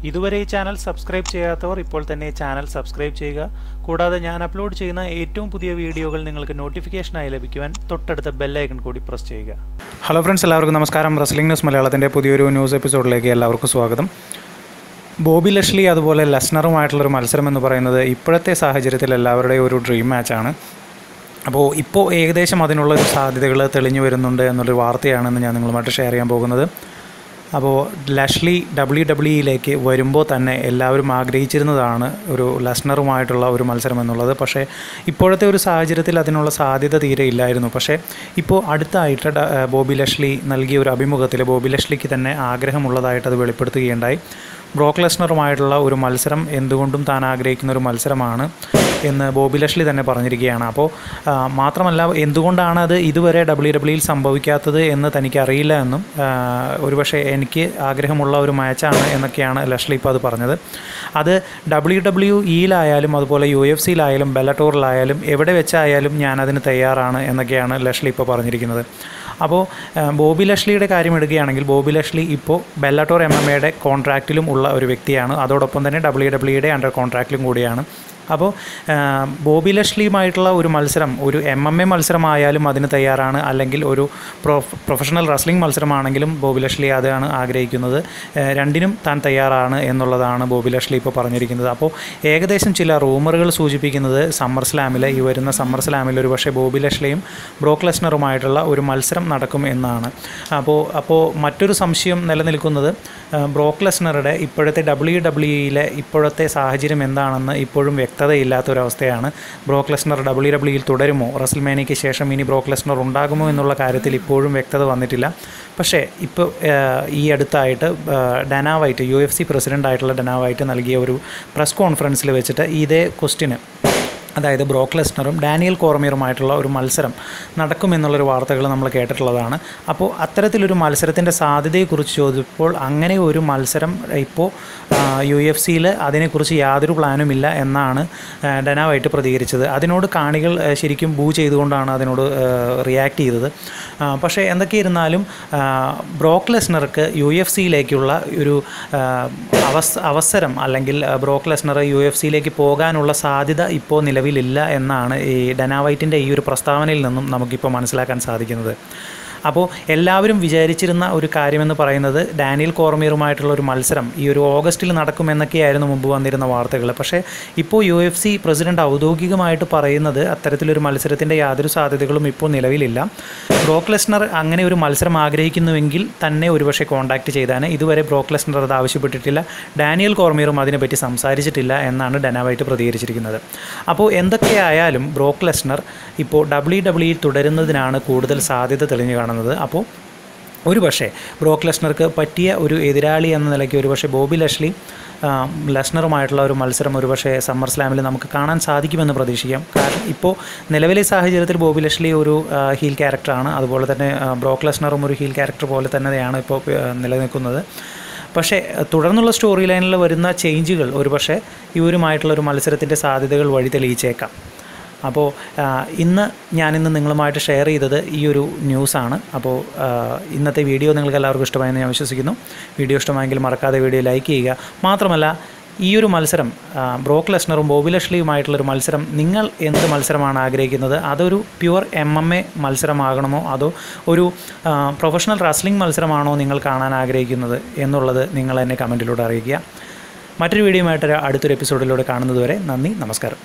ഇതുവരെ ഈ channel subscribe ചെയ്യാത്തവർ ഇപ്പോൾ തന്നെ ചാനൽ സബ്സ്ക്രൈബ് ചെയ്യുക. കൂടാതെ ഞാൻ അപ്ലോഡ് ചെയ്യുന്ന ഏറ്റവും പുതിയ വീഡിയോകൾ നിങ്ങൾക്ക് നോട്ടിഫിക്കേഷനായി ലഭിക്കുവാൻ തൊട്ടടുത്ത ബെൽ ഐക്കൺ കൂടി പ്രസ് ചെയ്യുക. ഹലോ ഫ്രണ്ട്സ്, എല്ലാവർക്കും നമസ്കാരം. റെസ്ലിംഗ് ന്യൂസ് മലയാളത്തിൻ്റെ പുതിയൊരു ന്യൂസ് എപ്പിസോഡിലേക്ക് എല്ലാവർക്കും സ്വാഗതം. ബോബി ലഷ്ലി അതുപോലെ ലെസ്നറുമായിട്ടുള്ളൊരു മത്സരം എന്ന് പറയുന്നത് ഇപ്പോഴത്തെ സാഹചര്യത്തിൽ എല്ലാവരുടെയും ഒരു ഡ്രീം മാച്ചാണ്. അപ്പോൾ ഇപ്പോൾ ഏകദേശം അതിനുള്ളൊരു സാധ്യതകൾ തെളിഞ്ഞു വരുന്നുണ്ട് എന്നുള്ളൊരു വാർത്തയാണെന്ന് ഞാൻ നിങ്ങളുമായിട്ട് ഷെയർ ചെയ്യാൻ പോകുന്നത്. അപ്പോൾ ലഷ്ലി WWE വരുമ്പോൾ തന്നെ എല്ലാവരും ആഗ്രഹിച്ചിരുന്നതാണ് ഒരു ലെസ്നറുമായിട്ടുള്ള ഒരു മത്സരം എന്നുള്ളത്. പക്ഷേ ഇപ്പോഴത്തെ ഒരു സാഹചര്യത്തിൽ അതിനുള്ള സാധ്യത തീരെ ഇല്ലായിരുന്നു. പക്ഷേ ഇപ്പോൾ അടുത്തായിട്ട് ബോബി ലഷ്ലി നൽകിയ ഒരു അഭിമുഖത്തിൽ ബോബി ലഷ്ലിക്ക് തന്നെ ആഗ്രഹമുള്ളതായിട്ട് അത് വെളിപ്പെടുത്തുകയുണ്ടായി. ബ്രോക്ക് ലെസ്നറുമായിട്ടുള്ള ഒരു മത്സരം എന്തുകൊണ്ടും താൻ ആഗ്രഹിക്കുന്ന ഒരു മത്സരമാണ് എന്ന് ബോബി ലഷ്ലി തന്നെ പറഞ്ഞിരിക്കുകയാണ്. അപ്പോൾ മാത്രമല്ല, എന്തുകൊണ്ടാണ് അത് ഇതുവരെ WWE സംഭവിക്കാത്തത് എന്ന് തനിക്കറിയില്ല എന്നും ഒരുപക്ഷെ എനിക്ക് ആഗ്രഹമുള്ള ഒരു മാച്ചാണ് എന്നൊക്കെയാണ് ലഷ്ലി ഇപ്പോൾ അത് പറഞ്ഞത്. അത് WWEയിലായാലും അതുപോലെ UFC-യിലായാലും ബെല്ലറ്റോറിലായാലും എവിടെ വെച്ചായാലും ഞാനതിന് തയ്യാറാണ് എന്നൊക്കെയാണ് ലഷ്ലി ഇപ്പോൾ പറഞ്ഞിരിക്കുന്നത്. അപ്പോൾ ബോബി ലഷ്ലിയുടെ കാര്യം എടുക്കുകയാണെങ്കിൽ ബോബി ലഷ്ലി ഇപ്പോൾ ബെല്ലറ്റോർ MMA കോൺട്രാക്റ്റിലും ഉള്ള ഒരു വ്യക്തിയാണ്. അതോടൊപ്പം തന്നെ WWE അണ്ടർ കോൺട്രാക്റ്റിലും കൂടിയാണ്. അപ്പോൾ ബോബി ലഷ്ലിയുമായിട്ടുള്ള ഒരു മത്സരം ഒരു MMA മത്സരമായാലും അതിന് തയ്യാറാണ്, അല്ലെങ്കിൽ ഒരു പ്രൊഫഷണൽ റെസ്ലിംഗ് മത്സരമാണെങ്കിലും ബോബി ലഷ്ലി അതാണ് ആഗ്രഹിക്കുന്നത്. രണ്ടിനും താൻ തയ്യാറാണ് എന്നുള്ളതാണ് ബോബി ലഷ്ലി ഇപ്പോൾ പറഞ്ഞിരിക്കുന്നത്. അപ്പോൾ ഏകദേശം ചില റൂമറുകൾ സൂചിപ്പിക്കുന്നത് സമ്മർ സ്ലാമിൽ ഈ വരുന്ന സമ്മർ സ്ലാമിൽ ഒരു പക്ഷേ ബോബി ലഷ്ലിയും ബ്രോക്ക് ലെസ്നറുമായിട്ടുള്ള ഒരു മത്സരം നടക്കും എന്നാണ്. അപ്പോൾ മറ്റൊരു സംശയം നിലനിൽക്കുന്നത് ബ്രോക്ക് ലെസ്നറുടെ ഇപ്പോഴത്തെ WWE-യിലെ ഇപ്പോഴത്തെ സാഹചര്യം എന്താണെന്ന് ഇപ്പോഴും വ്യക്തതയില്ലാത്തൊരവസ്ഥയാണ്. ബ്രോക്ക് ലെസ്നർ WWE-യിൽ തുടരുമോ, റെസ്ൽമേനിയയ്ക്ക് ശേഷം ഇനി ബ്രോക്ക് ലെസ്നർ ഉണ്ടാകുമോ എന്നുള്ള കാര്യത്തിൽ ഇപ്പോഴും വ്യക്തത വന്നിട്ടില്ല. പക്ഷേ ഇപ്പോൾ ഈ അടുത്തായിട്ട് ഡന വൈറ്റ്, UFC പ്രസിഡൻ്റായിട്ടുള്ള ഡന വൈറ്റ് നൽകിയ ഒരു പ്രസ് കോൺഫറൻസിൽ വെച്ചിട്ട് ഇതേ ക്വസ്റ്റ്യന്, അതായത് ബ്രോക്ക് ലെസ്നറും ഡാനിയൽ കോർമിയറുമായിട്ടുള്ള ഒരു മത്സരം നടക്കുമെന്നുള്ളൊരു വാർത്തകൾ നമ്മൾ കേട്ടിട്ടുള്ളതാണ്. അപ്പോൾ അത്തരത്തിലൊരു മത്സരത്തിൻ്റെ സാധ്യതയെക്കുറിച്ച് ചോദിച്ചപ്പോൾ അങ്ങനെ ഒരു മത്സരം ഇപ്പോൾ UFC-യിൽ അതിനെക്കുറിച്ച് യാതൊരു പ്ലാനുമില്ല എന്നാണ് ഡന വൈറ്റ് പ്രതികരിച്ചത്. അതിനോട് കാണികൾ ശരിക്കും ബൂ ചെയ്തുകൊണ്ടാണ് അതിനോട് റിയാക്ട് ചെയ്തത്. പക്ഷേ എന്തൊക്കെയിരുന്നാലും ബ്രോക്ക് ലെസ്നർക്ക് UFC-യിലേക്കുള്ള ഒരു അവസരം, അല്ലെങ്കിൽ ബ്രോക്ക് ലെസ്നർ UFC-യിലേക്ക് പോകാനുള്ള സാധ്യത ഇപ്പോൾ നിലവിലില്ല എന്നാണ് ഈ ഡന വൈറ്റിൻ്റെ ഈ ഒരു പ്രസ്താവനയിൽ നിന്നും നമുക്കിപ്പോൾ മനസ്സിലാക്കാൻ സാധിക്കുന്നത്. അപ്പോൾ എല്ലാവരും വിചാരിച്ചിരുന്ന ഒരു കാര്യമെന്ന് പറയുന്നത് ഡാനിയൽ കോർമിയറുമായിട്ടുള്ള ഒരു മത്സരം ഈ ഒരു ഓഗസ്റ്റിൽ നടക്കുമെന്നൊക്കെയായിരുന്നു മുമ്പ് വന്നിരുന്ന വാർത്തകൾ. പക്ഷേ ഇപ്പോൾ UFC പ്രസിഡന്റ് ഔദ്യോഗികമായിട്ട് പറയുന്നത് അത്തരത്തിലൊരു മത്സരത്തിൻ്റെ യാതൊരു സാധ്യതകളും ഇപ്പോൾ നിലവിലില്ല. ബ്രോക്ക് ലെസ്നർ അങ്ങനെ ഒരു മത്സരം ആഗ്രഹിക്കുന്നുവെങ്കിൽ തന്നെ ഒരുപക്ഷെ കോൺടാക്റ്റ് ചെയ്താൽ ഇതുവരെ ബ്രോക്ക് ലെസ്നർ അത് ആവശ്യപ്പെട്ടിട്ടില്ല. ഡാനിയൽ കോർമിയറും അതിനെപ്പറ്റി സംസാരിച്ചിട്ടില്ല എന്നാണ് ഡന വൈറ്റ് പ്രതികരിച്ചിരിക്കുന്നത്. അപ്പോൾ എന്തൊക്കെയായാലും ബ്രോക്ക് ലെസ്നർ ഇപ്പോൾ WWE-യിൽ തുടരുന്നതിനാണ് കൂടുതൽ സാധ്യത തെളിഞ്ഞു കാണുന്നത്. അപ്പോൾ ഒരുപക്ഷെ ബ്രോക്ക് ലെസ്നർക്ക് പറ്റിയ ഒരു എതിരാളി എന്ന നിലയ്ക്ക് ഒരുപക്ഷെ ബോബി ലഷ്ലി ലെസ്നറുമായിട്ടുള്ള ഒരു മത്സരം ഒരുപക്ഷെ സമ്മർ സ്ലാമിൽ നമുക്ക് കാണാൻ സാധിക്കുമെന്ന് പ്രതീക്ഷിക്കാം. കാരണം ഇപ്പോൾ നിലവിലെ സാഹചര്യത്തിൽ ബോബി ലഷ്ലി ഒരു ഹീൽ ക്യാരക്ടറാണ്, അതുപോലെ തന്നെ ബ്രോക്ക് ലെസ്നറും ഒരു ഹീൽ ക്യാരക്ടർ പോലെ തന്നെയാണ് ഇപ്പോൾ നിലനിൽക്കുന്നത്. പക്ഷേ തുടർന്നുള്ള സ്റ്റോറി ലൈനിൽ വരുന്ന ചേഞ്ചുകൾ ഒരുപക്ഷെ ഇവരുമായിട്ടുള്ളൊരു മത്സരത്തിൻ്റെ സാധ്യതകൾ വഴി തെളിയിച്ചേക്കാം. അപ്പോൾ ഞാനിന്ന് നിങ്ങളുമായിട്ട് ഷെയർ ചെയ്തത് ഈ ഒരു ന്യൂസാണ്. അപ്പോൾ ഇന്നത്തെ വീഡിയോ നിങ്ങൾക്ക് എല്ലാവർക്കും ഇഷ്ടമായെന്ന് ഞാൻ വിശ്വസിക്കുന്നു. വീഡിയോ ഇഷ്ടമായെങ്കിൽ മറക്കാതെ വീഡിയോ ലൈക്ക് ചെയ്യുക. മാത്രമല്ല, ഈ ഒരു മത്സരം ബ്രോക്ക് ലെസ്നറും ബോബി ലഷ്ലിയുമായിട്ടുള്ളൊരു മത്സരം നിങ്ങൾ എന്ത് മത്സരമാണ് ആഗ്രഹിക്കുന്നത്? അതൊരു പ്യുവർ MMA മത്സരമാകണമോ അതോ ഒരു പ്രൊഫഷണൽ റെസ്ലിംഗ് മത്സരമാണോ നിങ്ങൾ കാണാൻ ആഗ്രഹിക്കുന്നത് എന്നുള്ളത് നിങ്ങൾ എന്നെ കമൻറ്റിലൂടെ അറിയിക്കുക. മറ്റൊരു വീഡിയോയുമായിട്ട് അടുത്തൊരു എപ്പിസോഡിലൂടെ കാണുന്നതുവരെ നന്ദി, നമസ്കാരം.